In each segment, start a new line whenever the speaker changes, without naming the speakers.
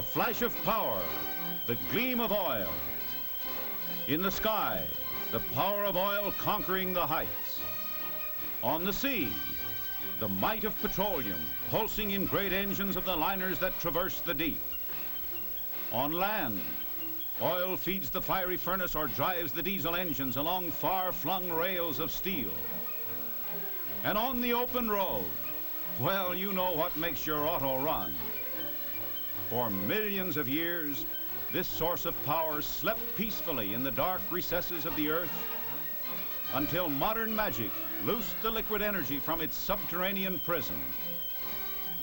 The flash of power, the gleam of oil. In the sky, the power of oil conquering the heights. On the sea, the might of petroleum pulsing in great engines of the liners that traverse the deep. On land, oil feeds the fiery furnace or drives the diesel engines along far-flung rails of steel. And on the open road, well, you know what makes your auto run. For millions of years, this source of power slept peacefully in the dark recesses of the earth until modern magic loosed the liquid energy from its subterranean prison.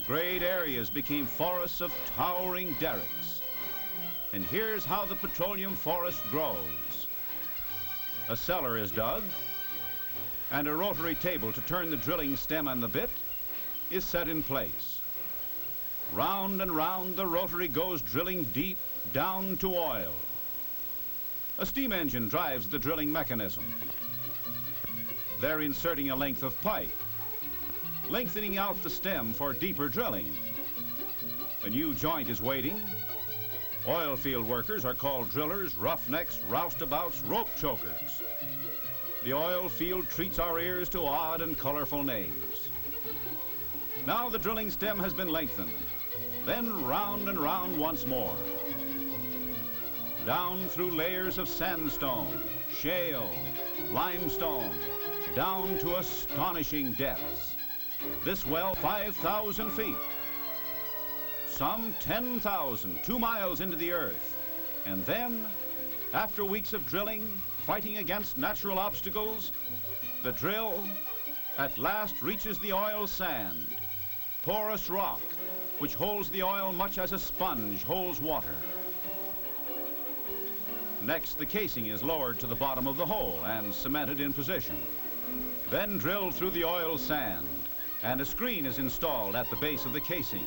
Great areas became forests of towering derricks. And here's how the petroleum forest grows. A cellar is dug, and a rotary table to turn the drilling stem and the bit is set in place. Round and round the rotary goes, drilling deep down to oil. A steam engine drives the drilling mechanism. They're inserting a length of pipe, lengthening out the stem for deeper drilling. A new joint is waiting. Oil field workers are called drillers, roughnecks, roustabouts, rope chokers. The oil field treats our ears to odd and colorful names. Now the drilling stem has been lengthened, then round and round once more. Down through layers of sandstone, shale, limestone, down to astonishing depths. This well 5,000 feet. Some 10,000, 2 miles into the earth. And then, after weeks of drilling, fighting against natural obstacles, the drill at last reaches the oil sand, porous rock, which holds the oil much as a sponge holds water. Next, the casing is lowered to the bottom of the hole and cemented in position. Then drilled through the oil sand, and a screen is installed at the base of the casing.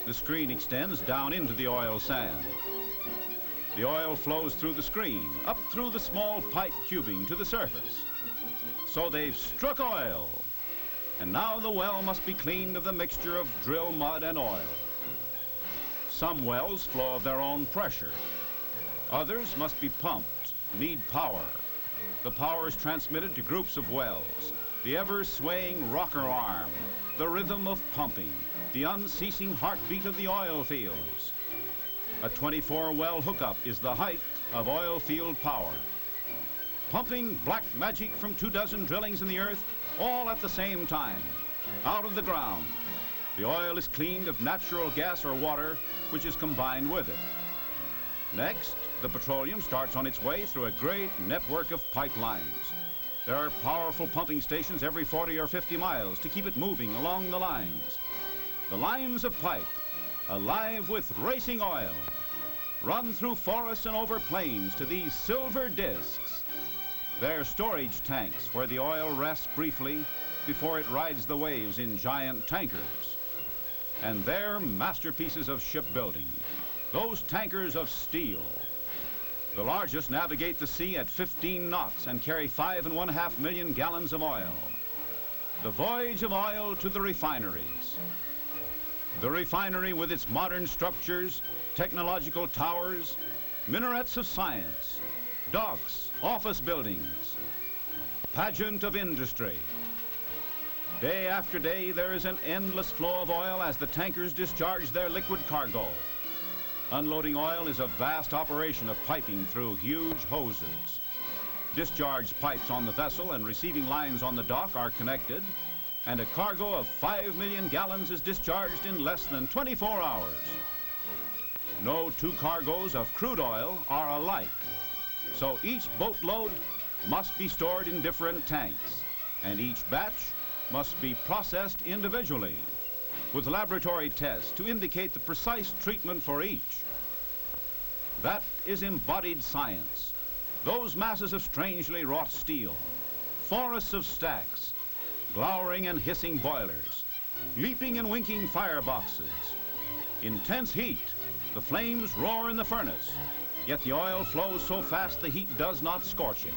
The screen extends down into the oil sand. The oil flows through the screen, up through the small pipe tubing to the surface. So they've struck oil, and now the well must be cleaned of the mixture of drill mud and oil. Some wells flow of their own pressure. Others must be pumped, need power. The power is transmitted to groups of wells, the ever-swaying rocker arm, the rhythm of pumping, the unceasing heartbeat of the oil fields. A 24-well hookup is the height of oil field power. Pumping black magic from 24 drillings in the earth, all at the same time, out of the ground. The oil is cleaned of natural gas or water, which is combined with it. Next, the petroleum starts on its way through a great network of pipelines. There are powerful pumping stations every 40 or 50 miles to keep it moving along the lines. The lines of pipe, alive with racing oil, run through forests and over plains to these silver discs. They're storage tanks where the oil rests briefly before it rides the waves in giant tankers. And they're masterpieces of shipbuilding, those tankers of steel. The largest navigate the sea at 15 knots and carry 5.5 million gallons of oil. The voyage of oil to the refineries. The refinery with its modern structures, technological towers, minarets of science, docks, office buildings, pageant of industry. Day after day, there is an endless flow of oil as the tankers discharge their liquid cargo. Unloading oil is a vast operation of piping through huge hoses. Discharge pipes on the vessel and receiving lines on the dock are connected, and a cargo of 5 million gallons is discharged in less than 24 hours. No two cargoes of crude oil are alike, so each boatload must be stored in different tanks, and each batch must be processed individually, with laboratory tests to indicate the precise treatment for each. That is embodied science. Those masses of strangely wrought steel, forests of stacks, glowering and hissing boilers, leaping and winking fireboxes. Intense heat, the flames roar in the furnace, yet the oil flows so fast the heat does not scorch it.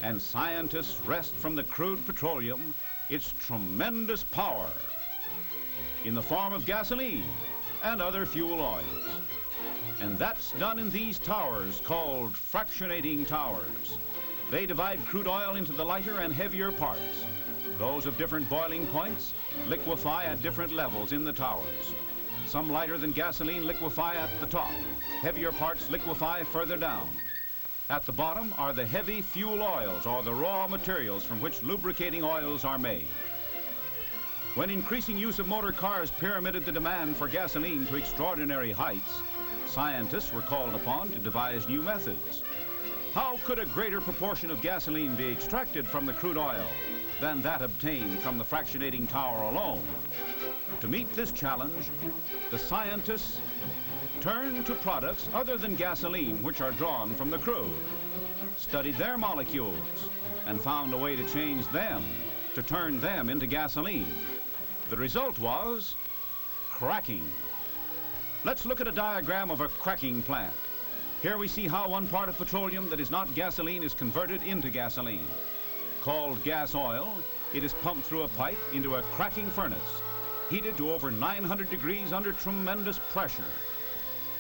And scientists wrest from the crude petroleum its tremendous power in the form of gasoline, and other fuel oils. And that's done in these towers called fractionating towers. They divide crude oil into the lighter and heavier parts. Those of different boiling points liquefy at different levels in the towers. Some lighter than gasoline liquefy at the top. Heavier parts liquefy further down. At the bottom are the heavy fuel oils, or the raw materials from which lubricating oils are made. When increasing use of motor cars pyramided the demand for gasoline to extraordinary heights, scientists were called upon to devise new methods. How could a greater proportion of gasoline be extracted from the crude oil than that obtained from the fractionating tower alone? To meet this challenge, the scientists turned to products other than gasoline which are drawn from the crude, studied their molecules, and found a way to change them, to turn them into gasoline. The result was cracking. Let's look at a diagram of a cracking plant. Here we see how one part of petroleum that is not gasoline is converted into gasoline. Called gas oil, it is pumped through a pipe into a cracking furnace, heated to over 900 degrees under tremendous pressure.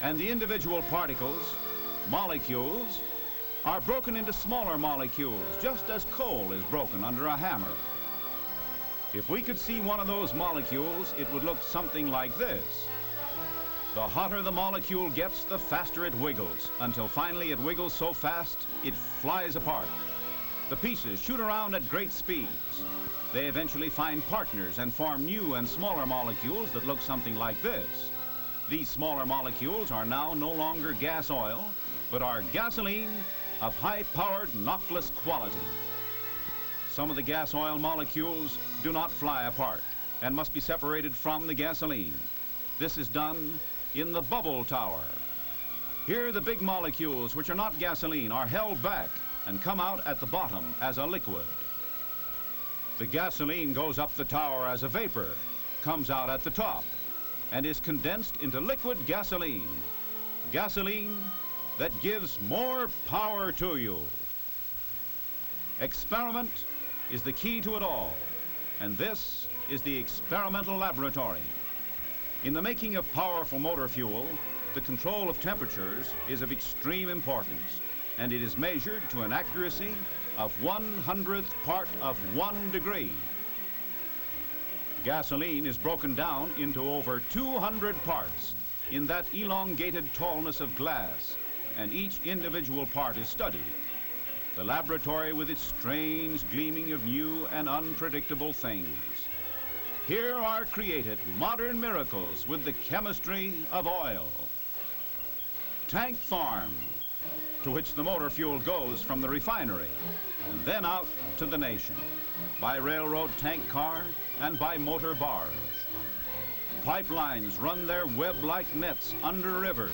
And the individual particles, molecules, are broken into smaller molecules, just as coal is broken under a hammer. If we could see one of those molecules, it would look something like this. The hotter the molecule gets, the faster it wiggles, until finally it wiggles so fast it flies apart. The pieces shoot around at great speeds. They eventually find partners and form new and smaller molecules that look something like this. These smaller molecules are now no longer gas oil, but are gasoline of high-powered, knockless quality. Some of the gas oil molecules do not fly apart and must be separated from the gasoline. This is done in the bubble tower. Here the big molecules, which are not gasoline, are held back and come out at the bottom as a liquid. The gasoline goes up the tower as a vapor, comes out at the top, and is condensed into liquid gasoline. Gasoline that gives more power to you. Experiment is the key to it all, and this is the experimental laboratory. In the making of powerful motor fuel, the control of temperatures is of extreme importance, and it is measured to an accuracy of 1/100th part of 1 degree. Gasoline is broken down into over 200 parts in that elongated tallness of glass, and each individual part is studied. The laboratory with its strange gleaming of new and unpredictable things. Here are created modern miracles with the chemistry of oil. Tank farm, to which the motor fuel goes from the refinery and then out to the nation by railroad tank car and by motor barge. Pipelines run their web-like nets under rivers,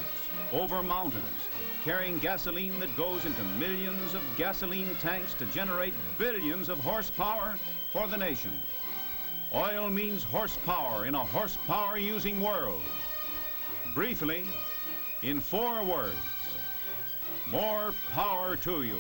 over mountains, carrying gasoline that goes into millions of gasoline tanks to generate billions of horsepower for the nation. Oil means horsepower in a horsepower-using world. Briefly, in 4 words, more power to you.